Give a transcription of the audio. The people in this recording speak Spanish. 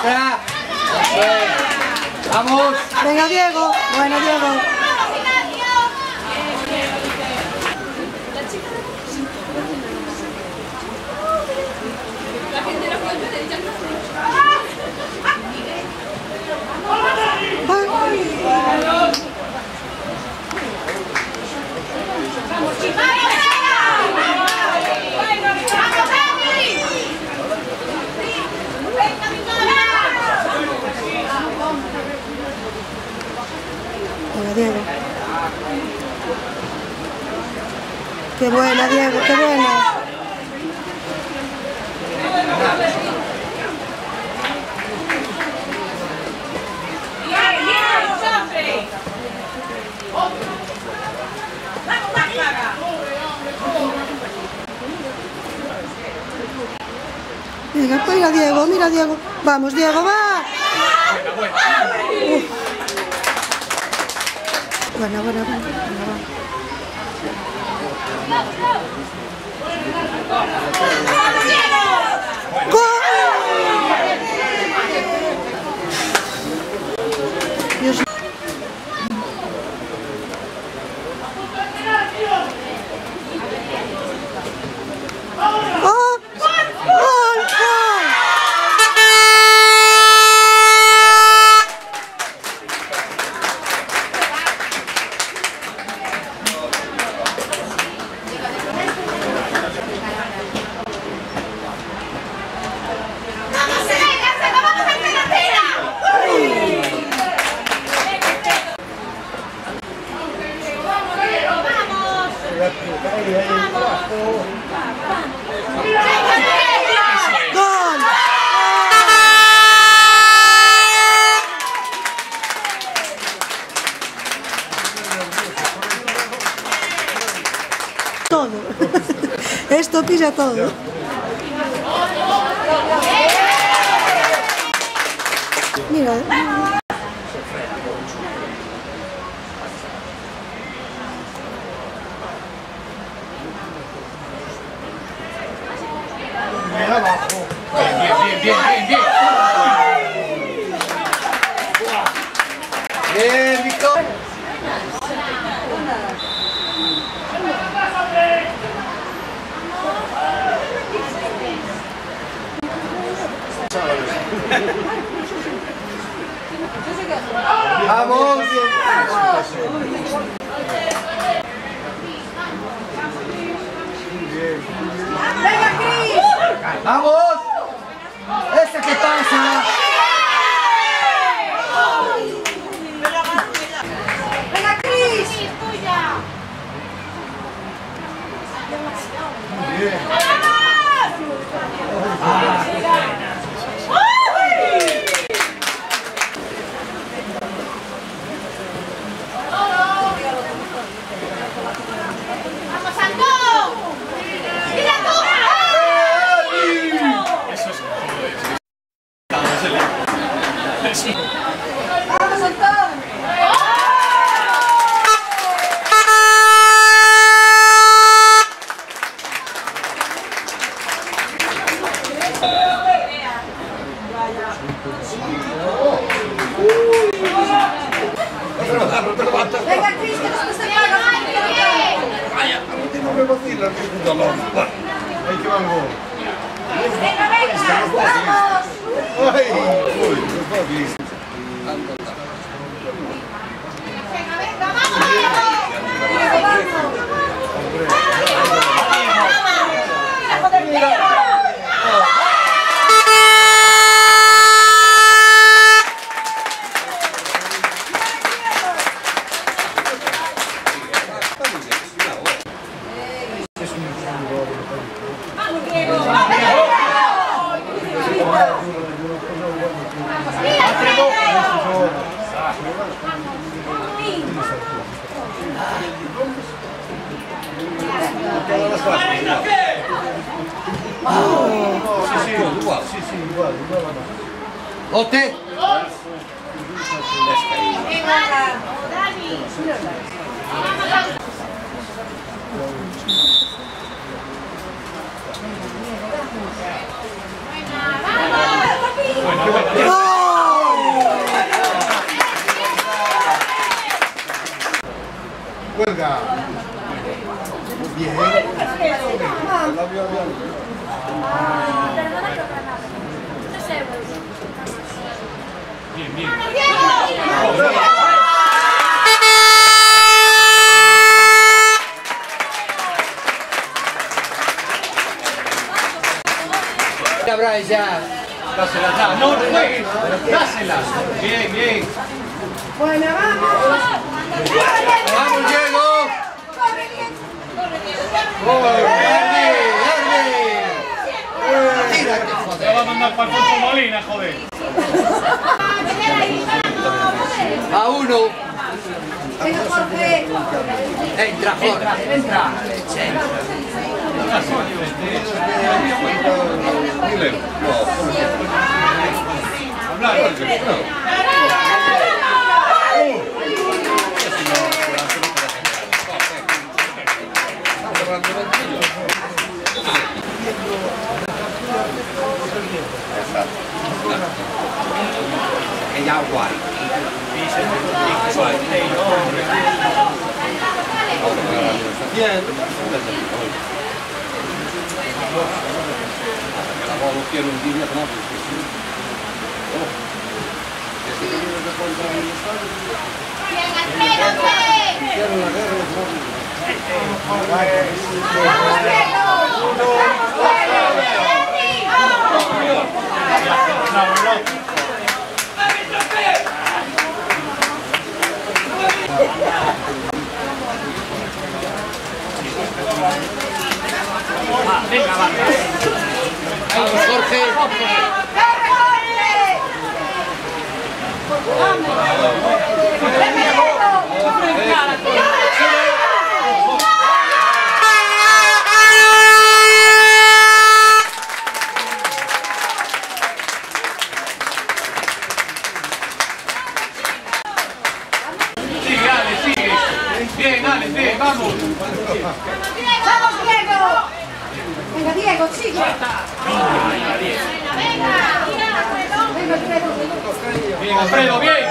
Espera. Vamos. Venga, Diego. Bueno, Diego. Venga, Diego. Qué buena, Diego, qué buena. Venga, mira Diego, mira Diego. Vamos, Diego, va. Buena, buena, buena. ¡Gol! Dios. ¡Oh! ¡Gol! Todo. Esto pisa todo. Mira. Abajo. Bien, bien, bien, bien. Bien, Víctor. Vamos. ¡Venga, Cris! ¡Vamos! ¿Ese qué pasa? ¡Venga, Cris! Bien. ¡Vamos, Antón! Venga, Cris, que después te pagan. Vaya, no me vacilas, qué puta loma. Ahí que van gol. Venga, venga, vamos. Ay, uy, no está bien. Venga, venga, vamos. Diego, vamos. Mira, joder, Diego. ¡Ote! ¡Vamos! Bien, bien. Brian ya. Dásela ya. No juegues. Dásela. Bien, bien. Buena, vamos. ¡Vamos, Diego! ¡Tírate, Te joder! va a mandar para Alfonso Molina, joder. A uno. Venga, Jorge. Entra, Jorge. Entra. Dile. Hablar, È già uguale. Vamos, Jorge. Sigue, Ale, sigue. Bien, Ale, bien, vamos. ¡Vamos, Diego! Venga, Diego, sigue. Venga, Bien, Alfredo, bien.